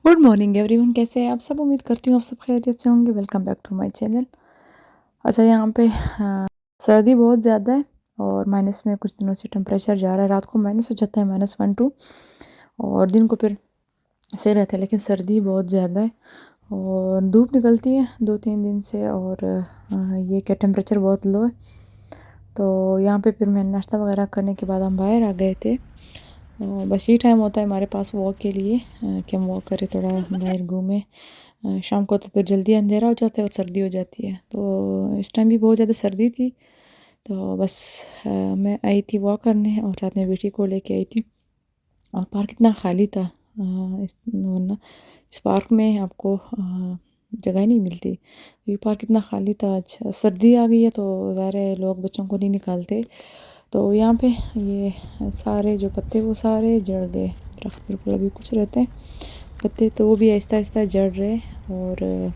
Good morning everyone, कैसे हैं आप सब। उम्मीद करती हूँ आप सब खैरियत से होंगे। Welcome back to my channel. अच्छा, यहाँ पे सर्दी बहुत ज़्यादा है और माइनस में कुछ दिनों से टेम्परेचर जा रहा है। रात को माइनस हो जाता है, -1 2, और दिन को फिर सही रहता है, लेकिन सर्दी बहुत ज़्यादा है और धूप निकलती है 2-3 दिन से। और ये क्या टेम्परेचर बहुत लो है। तो यहाँ पे फिर मैं नाश्ता वगैरह करने के बाद हम बाहर आ गए थे। बस ये टाइम होता है हमारे पास वॉक के लिए कि हम वॉक करें, थोड़ा बाहर घूमें। शाम को तो फिर जल्दी अंधेरा हो जाता है और सर्दी हो जाती है। तो इस टाइम भी बहुत ज़्यादा सर्दी थी। तो बस मैं आई थी वॉक करने और साथ में बेटी को लेके आई थी। और पार्क इतना खाली था, वरना इस पार्क में आपको जगह नहीं मिलती। ये पार्क इतना खाली था। आज सर्दी आ गई है तो ज़ाहिर है लोग बच्चों को नहीं निकालते। तो यहाँ पे ये सारे जो पत्ते वो सारे जड़ गए। दरख्त बिल्कुल अभी कुछ रहते हैं पत्ते, तो वो भी आहिस्ता आहिस्ता जड़ रहे। और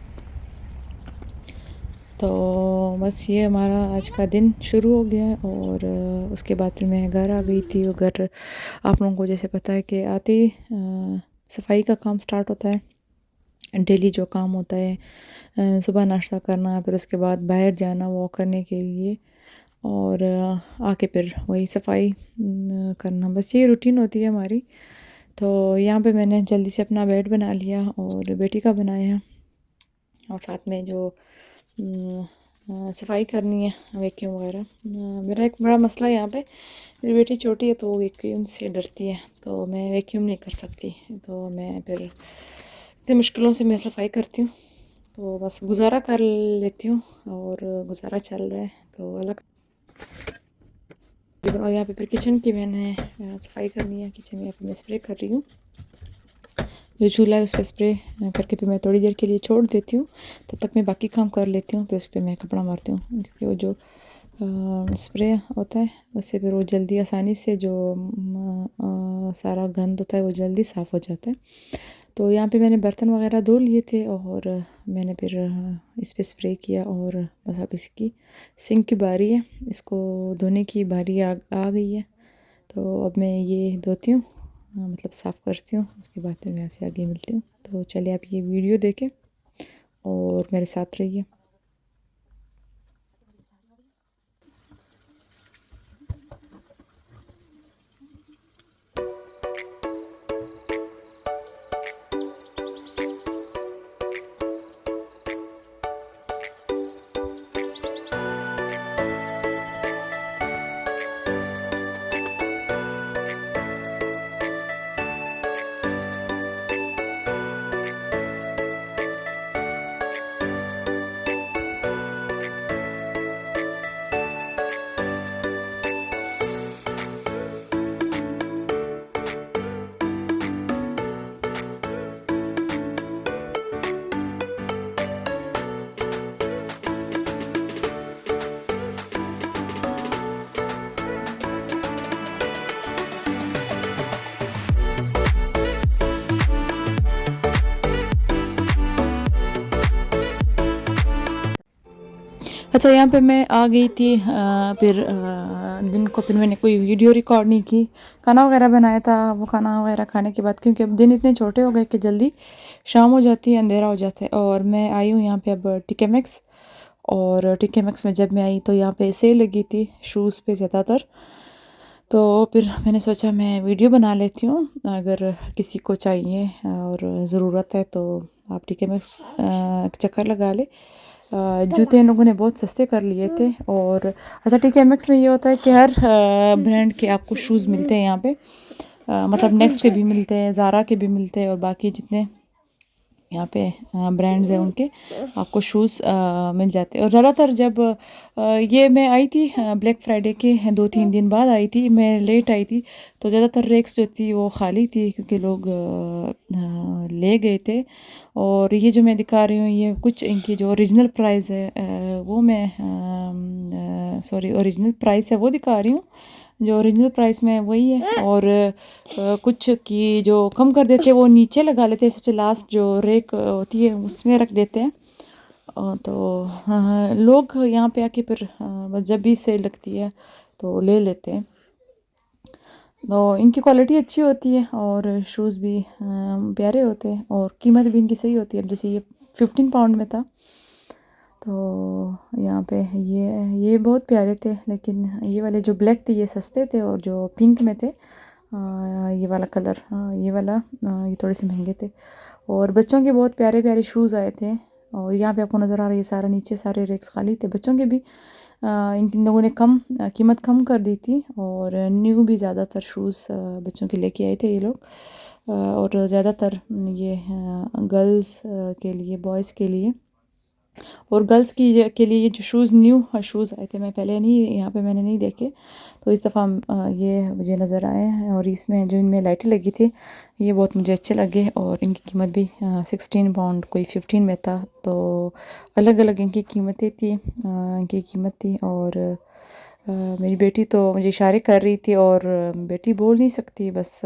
तो बस ये हमारा आज का दिन शुरू हो गया है। और उसके बाद फिर मैं घर आ गई थी। वो घर आप लोगों को जैसे पता है कि आते ही सफाई का काम स्टार्ट होता है। डेली जो काम होता है, सुबह नाश्ता करना, फिर उसके बाद बाहर जाना वॉक करने के लिए, और आके फिर वही सफाई करना। बस ये रूटीन होती है हमारी। तो यहाँ पे मैंने जल्दी से अपना बेड बना लिया और बेटी का बनाया, और साथ में जो सफाई करनी है, वैक्यूम वगैरह। मेरा एक बड़ा मसला है यहाँ पे, मेरी बेटी छोटी है तो वो वैक्यूम से डरती है, तो मैं वैक्यूम नहीं कर सकती। तो मैं फिर इतनी मुश्किलों से मैं सफाई करती हूँ। तो बस गुजारा कर लेती हूँ और गुजारा चल रहा है तो अलग। और यहाँ पे फिर किचन की मैंने सफाई करनी है। किचन में यहाँ पे मैं स्प्रे कर रही हूँ। जो चूल्हा है उस पर स्प्रे करके फिर मैं थोड़ी देर के लिए छोड़ देती हूँ। तब तक मैं बाकी काम कर लेती हूँ, फिर उस पर मैं कपड़ा मारती हूँ, क्योंकि वो जो स्प्रे होता है उससे फिर वो जल्दी आसानी से जो सारा गंद होता है वो जल्दी साफ़ हो जाता है। तो यहाँ पे मैंने बर्तन वगैरह धो लिए थे और मैंने फिर इस पे स्प्रे किया। और बस अब इसकी सिंक की बारी है, इसको धोने की बारी आ गई है। तो अब मैं ये धोती हूँ, मतलब साफ़ करती हूँ। उसके बाद फिर मैं यहाँ से आगे मिलती हूँ। तो चलिए आप ये वीडियो देखें और मेरे साथ रहिए। अच्छा, यहाँ पे मैं आ गई थी। फिर दिन को फिर मैंने कोई वीडियो रिकॉर्ड नहीं की। खाना वगैरह बनाया था, वो खाना वगैरह खाने के बाद, क्योंकि अब दिन इतने छोटे हो गए कि जल्दी शाम हो जाती है, अंधेरा हो जाता है। और मैं आई हूँ यहाँ पे अब टीके मैक्स। और टीके मैक्स में जब मैं आई तो यहाँ पे सेल लगी थी शूज़ पे ज़्यादातर। तो फिर मैंने सोचा मैं वीडियो बना लेती हूँ, अगर किसी को चाहिए और ज़रूरत है तो आप टीके मैक्स चक्कर लगा ले। जूते इन लोगों ने बहुत सस्ते कर लिए थे। और अच्छा, टीके मैक्स में ये होता है कि हर ब्रांड के आपको शूज़ मिलते हैं यहाँ पे। मतलब नेक्स्ट के भी मिलते हैं, ज़ारा के भी मिलते हैं, और बाकी जितने यहाँ पे ब्रांड्स हैं उनके आपको शूज़ मिल जाते हैं। और ज़्यादातर जब ये मैं आई थी ब्लैक फ्राइडे के 2-3 दिन बाद आई थी, मैं लेट आई थी, तो ज़्यादातर रेक्स जो थी वो खाली थी, क्योंकि लोग ले गए थे। और ये जो मैं दिखा रही हूँ ये कुछ इनकी जो ओरिजिनल प्राइस है वो मैं सॉरी ओरिजिनल प्राइस है वो दिखा रही हूँ। जो ओरिजिनल प्राइस में वही है। और कुछ की जो कम कर देते हैं वो नीचे लगा लेते हैं, सबसे लास्ट जो रेक होती है उसमें रख देते हैं। तो लोग यहाँ पे आके फिर बस जब भी सेल लगती है तो ले लेते हैं। तो इनकी क्वालिटी अच्छी होती है और शूज़ भी प्यारे होते हैं और कीमत भी इनकी सही होती है। अब जैसे ये 15 पाउंड में था, तो यहाँ पे ये बहुत प्यारे थे, लेकिन ये वाले जो ब्लैक थे ये सस्ते थे और जो पिंक में थे ये वाला कलर, ये वाला ये थोड़े से महंगे थे। और बच्चों के बहुत प्यारे प्यारे शूज़ आए थे और यहाँ पे आपको नज़र आ रहा है ये सारा नीचे सारे रेक्स खाली थे। बच्चों के भी इन लोगों ने कम कीमत कम कर दी थी और न्यू भी ज़्यादातर शूज़ बच्चों के लेके आए थे ये लोग। और ज़्यादातर ये गर्ल्स के लिए, बॉयज़ के लिए और गर्ल्स की के लिए ये जो शूज़ न्यू शूज़ आए थे, मैं पहले नहीं, यहाँ पे मैंने नहीं देखे, तो इस दफ़ा ये मुझे नज़र आए हैं। और इसमें जो इनमें लाइटें लगी थी ये बहुत मुझे अच्छे लगे और इनकी कीमत भी 16 पाउंड, कोई 15 में था। तो अलग अलग इनकी कीमतें थी, इनकी कीमत थी। और मेरी बेटी तो मुझे इशारे कर रही थी और बेटी बोल नहीं सकती, बस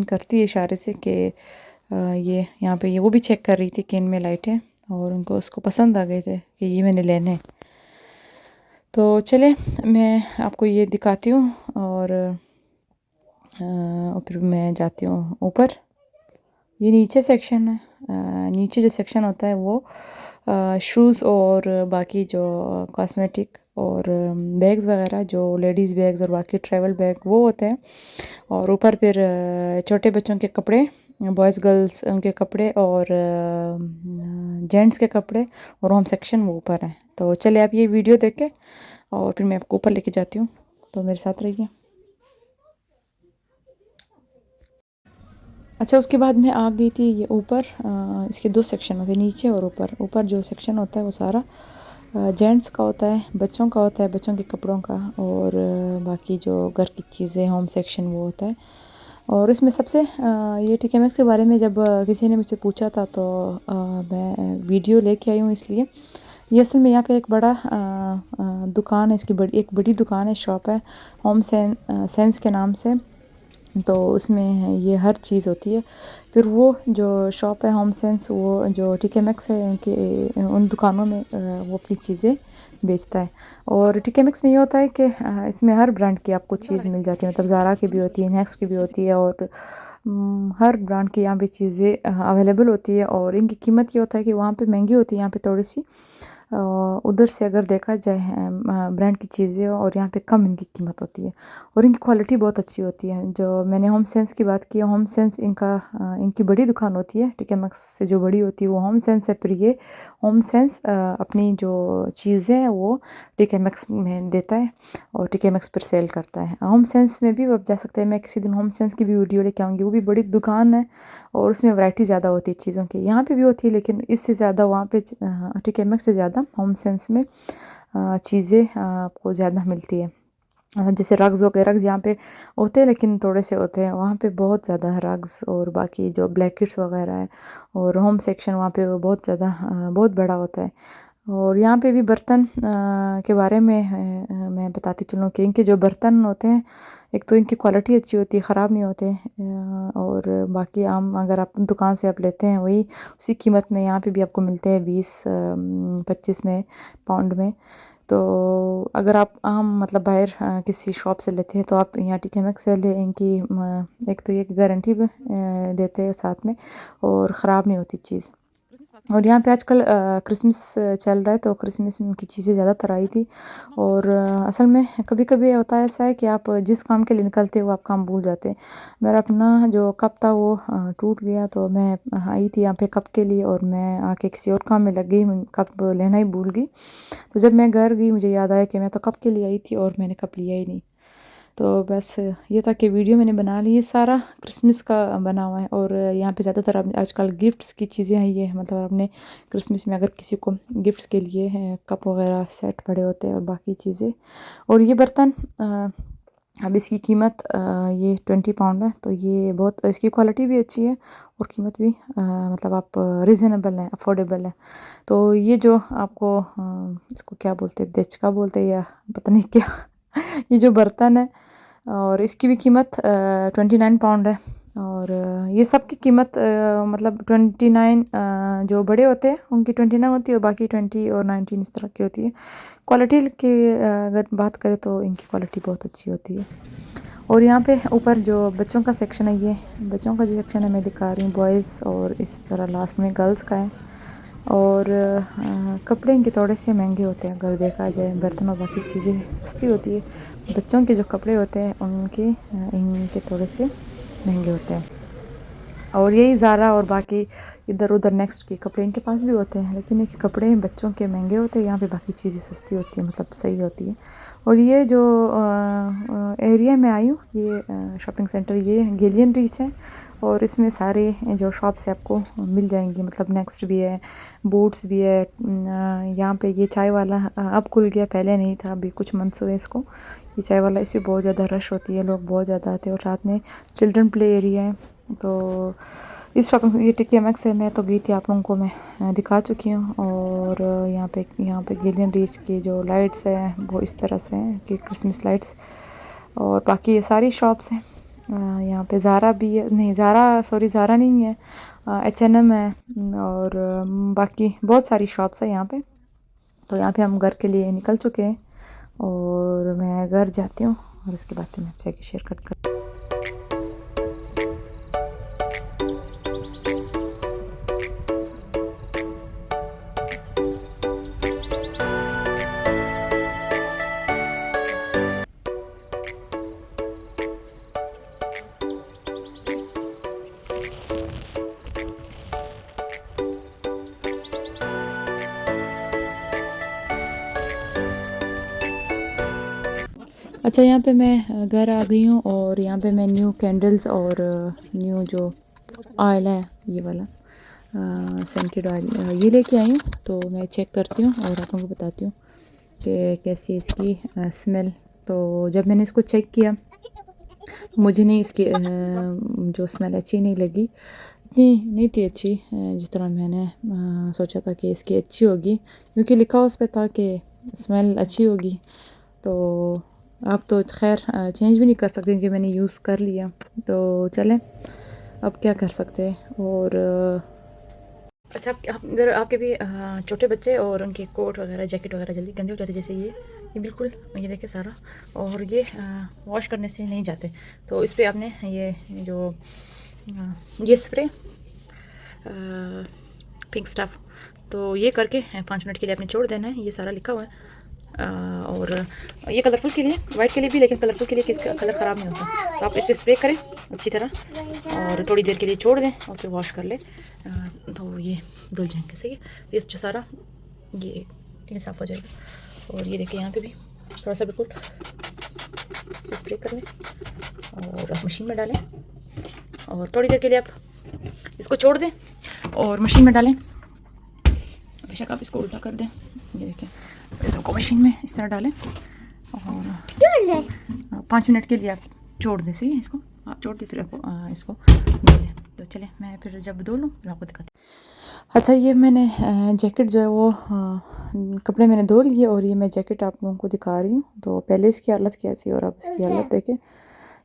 करती है इशारे से कि ये यहाँ पे ये वो भी चेक कर रही थी कि इनमें लाइटें, और उनको उसको पसंद आ गए थे कि ये मैंने लेने हैं। तो चले मैं आपको ये दिखाती हूँ और फिर मैं जाती हूँ ऊपर। ये नीचे सेक्शन है, नीचे जो सेक्शन होता है वो शूज़ और बाकी जो कॉस्मेटिक और बैग्स वगैरह, जो लेडीज़ बैग्स और बाकी ट्रैवल बैग वो होते हैं। और ऊपर फिर छोटे बच्चों के कपड़े, बॉयज़ गर्ल्स उनके कपड़े और जेंट्स के कपड़े और होम सेक्शन वो ऊपर है। तो चले आप ये वीडियो देखें और फिर मैं आपको ऊपर लेके जाती हूँ, तो मेरे साथ रहिए। अच्छा, उसके बाद मैं आ गई थी ये ऊपर। इसके दो सेक्शन होते हैं, नीचे और ऊपर। ऊपर जो सेक्शन होता है वो सारा जेंट्स का होता है, बच्चों का होता है, बच्चों के कपड़ों का, और बाकी जो घर की चीज़ें होम सेक्शन वो होता है। और इसमें सबसे ये टीके मैक्स के बारे में जब किसी ने मुझसे पूछा था तो मैं वीडियो लेके आई हूँ, इसलिए ये असल में यहाँ पे एक बड़ा दुकान है, इसकी एक बड़ी दुकान है, शॉप है, होम सेंस के नाम से। तो उसमें ये हर चीज़ होती है। फिर वो जो शॉप है होम सेंस, वो जो टीके मैक्स है उनके उन दुकानों में वो अपनी चीज़ें बेचता है। और टीके मैक्स में ये होता है कि इसमें हर ब्रांड की आपको चीज़ मिल जाती है, मतलब ज़ारा की भी होती है, नेक्स की भी होती है, और हर ब्रांड की यहाँ पे चीज़ें अवेलेबल होती है। और इनकी कीमत ये होता है कि वहाँ पे महंगी होती है, यहाँ पे थोड़ी सी उधर से अगर देखा जाए ब्रांड की चीज़ें, और यहाँ पे कम इनकी कीमत होती है और इनकी क्वालिटी बहुत अच्छी होती है। जो मैंने होम सेंस की बात की है, होम सेंस इनकी बड़ी दुकान होती है, टीके मैक्स से जो बड़ी होती है वो होम सेंस है। फिर ये होम सेंस अपनी जो चीज़ें हैं वो टीके मैक्स में देता है और टीके मैक्स पर सेल करता है। होम सेंस में भी आप जा सकते हैं, मैं किसी दिन होम सेंस की भी वीडियो लेके आऊँगी। वो भी बड़ी दुकान है और उसमें वैरायटी ज़्यादा होती है चीज़ों की, यहाँ पे भी होती है, लेकिन इससे ज़्यादा वहाँ पे टीके मैक्स से ज़्यादा होम सेंस में चीज़ें आपको ज़्यादा मिलती है। जैसे रग्स हो गए, रग्स यहाँ पे होते हैं लेकिन थोड़े से होते हैं, वहाँ पे बहुत ज़्यादा रग्स और बाकी जो ब्लैंकेट्स वगैरह है, और होम सेक्शन वहाँ पे वो बहुत ज़्यादा बहुत बड़ा होता है। और यहाँ पे भी बर्तन के बारे में मैं बताती चलूँ कि इनके जो बर्तन होते हैं, एक तो इनकी क्वालिटी अच्छी होती है, ख़राब नहीं होते, और बाकी आम अगर आप दुकान से आप लेते हैं वही उसी कीमत में यहाँ पे भी आपको मिलते हैं 20-25 में पाउंड में। तो अगर आप आम मतलब बाहर किसी शॉप से लेते हैं तो आप यहाँ टीके मैक्स से ले, इनकी एक तो ये गारंटी भी देते हैं साथ में, और ख़राब नहीं होती चीज़। और यहाँ पे आजकल क्रिसमस चल रहा है, तो क्रिसमस में की चीज़ें ज़्यादातर आई थी। और असल में कभी कभी होता है ऐसा है कि आप जिस काम के लिए निकलते हो वो आप काम भूल जाते हैं। मेरा अपना जो कप था वो टूट गया, तो मैं आई थी यहाँ पे कप के लिए और मैं आके किसी और काम में लग गई, कप लेना ही भूल गई। तो जब मैं घर गई मुझे याद आया कि मैं तो कप के लिए आई थी और मैंने कप लिया ही नहीं। तो बस ये था कि वीडियो मैंने बना ली, ये सारा क्रिसमस का बना हुआ है। और यहाँ पे ज़्यादातर अब आजकल गिफ्ट्स की चीज़ें हैं, ये मतलब आपने क्रिसमस में अगर किसी को गिफ्ट्स के लिए हैं कप वगैरह सेट पड़े होते हैं और बाकी चीज़ें। और ये बर्तन अब इसकी कीमत ये 20 पाउंड है, तो ये बहुत, इसकी क्वालिटी भी अच्छी है और कीमत भी मतलब आप रिजनेबल है, अफोर्डेबल है। तो ये जो आपको इसको क्या बोलते हैं, देचका बोलते हैं या पता नहीं क्या ये जो बर्तन है, और इसकी भी कीमत 29 पाउंड है। और ये सब की कीमत मतलब 29, जो बड़े होते हैं उनकी 29 होती है और बाकी 20 और 19 इस तरह की होती है। क्वालिटी की अगर बात करें तो इनकी क्वालिटी बहुत अच्छी होती है। और यहाँ पे ऊपर जो बच्चों का सेक्शन है, ये बच्चों का जो सेक्शन है मैं दिखा रही हूँ, बॉयज़ और इस तरह लास्ट में गर्ल्स का है। और कपड़े इनके थोड़े से महंगे होते हैं अगर देखा जाए, बर्तन और बाकी चीज़ें सस्ती होती है। बच्चों के जो कपड़े होते हैं उनके इनके थोड़े से महंगे होते हैं। और यही ज़ारा और बाकी इधर उधर नेक्स्ट के कपड़े इनके पास भी होते हैं, लेकिन इनके कपड़े बच्चों के महंगे होते हैं। यहाँ पे बाकी चीज़ें सस्ती होती हैं, मतलब सही होती है। और ये जो एरिया में आई हूँ, ये शॉपिंग सेंटर ये गेलियन रीच है और इसमें सारे जो शॉप्स है आपको मिल जाएंगी, मतलब नेक्स्ट भी है, बूट्स भी है। यहाँ पे ये चाय वाला अब खुल गया, पहले नहीं था, अभी कुछ मंथ्स हुए इसको। ये चाय वाला, इस पर बहुत ज़्यादा रश होती है, लोग बहुत ज़्यादा आते हैं। और साथ में चिल्ड्रन प्ले एरिया है। तो इस शॉपिंग ये TK Maxx से मैं तो गई थी, आप लोगों को मैं दिखा चुकी हूँ। और यहाँ पे गेलियन रीच की जो लाइट्स हैं वो इस तरह से हैं कि क्रिसमस लाइट्स। और बाकी ये सारी शॉप्स हैं। यहाँ पे ज़ारा भी है, नहीं ज़ारा नहीं है, H&M है। और बाकी बहुत सारी शॉप्स है यहाँ पे। तो यहाँ पे हम घर के लिए निकल चुके हैं और मैं घर जाती हूँ और उसके बाद मैं आपसे शेयर कर। अच्छा, यहाँ पे मैं घर आ गई हूँ और यहाँ पे मैं न्यू कैंडल्स और न्यू जो ऑयल है ये वाला सेंटेड ऑयल ये लेके आई हूँ। तो मैं चेक करती हूँ और आप लोगों को बताती हूँ कि कैसी इसकी स्मेल। तो जब मैंने इसको चेक किया मुझे नहीं इसकी जो स्मेल अच्छी नहीं लगी, इतनी नहीं थी अच्छी जिस तरह मैंने सोचा था कि इसकी अच्छी होगी, क्योंकि लिखा उस पर था कि स्मेल अच्छी होगी। तो आप तो खैर चेंज भी नहीं कर सकते क्योंकि मैंने यूज़ कर लिया। तो चलें, अब क्या कर सकते हैं। और अच्छा, अगर आपके भी छोटे बच्चे और उनके कोट वगैरह जैकेट वगैरह जल्दी गंदे हो जाते, जैसे ये बिल्कुल ये देखे सारा, और ये वॉश करने से नहीं जाते, तो इस पर आपने ये जो ये स्प्रे पिंक स्टफ, तो ये करके 5 मिनट के लिए आपने छोड़ देना है। ये सारा लिखा हुआ है। और ये कलरफुल के लिए, वाइट के लिए भी, लेकिन कलरफुल के लिए किसका कलर ख़राब नहीं होता। तो आप इस पर स्प्रे करें अच्छी तरह और थोड़ी देर के लिए छोड़ दें और फिर वॉश कर लें, तो ये धुल जाएंगे। सही है, ये जो सारा ये साफ़ हो जाएगा। और ये देखिए यहाँ पे भी थोड़ा सा बिल्कुल इस पर स्प्रे कर लें और मशीन में डालें और थोड़ी देर के लिए आप इसको छोड़ दें और मशीन में डालें। बेशक आप इसको उल्टा कर दें, ये देखें, इसको मशीन में इस तरह डालें और 5 मिनट के लिए आप छोड़ दें। सही है, इसको आप छोड़ दें, फिर आपको इसको धो लें। तो चले, मैं फिर जब धो लूँ फिर आपको दिखाती हूँ। अच्छा, ये मैंने जैकेट जो है वो कपड़े मैंने धो लिए और ये मैं जैकेट आप लोगों को दिखा रही हूँ। तो पहले इसकी हालत कैसी और अब इसकी हालत देखें।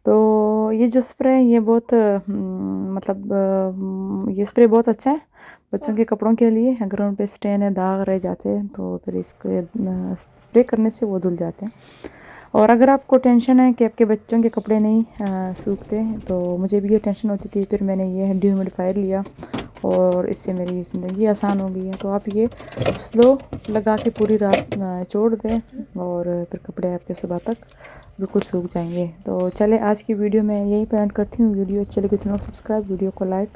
तो ये जो स्प्रे है ये बहुत ये स्प्रे बहुत अच्छा है बच्चों के कपड़ों के लिए। अगर उन पे स्टेन है, दाग रह जाते हैं, तो फिर इसको स्प्रे करने से वो धुल जाते हैं। और अगर आपको टेंशन है कि आपके बच्चों के कपड़े नहीं सूखते, तो मुझे भी ये टेंशन होती थी, फिर मैंने ये ह्यूमिडिफायर लिया और इससे मेरी ज़िंदगी आसान हो गई है। तो आप ये स्लो लगा के पूरी रात छोड़ दें और फिर कपड़े आपके सुबह तक बिल्कुल सूख जाएंगे। तो चले, आज की वीडियो मैं यही प्लान करती हूँ। वीडियो अच्छी लगी तो सब्सक्राइब, वीडियो को लाइक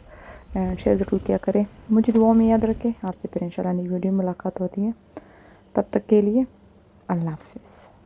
एंड शेयर ज़रूर किया करें। मुझे दुआओं में याद रखें। आपसे फिर इंशाल्लाह नई वीडियो में मुलाकात होती है। तब तक के लिए अल्लाह हाफ़िज़।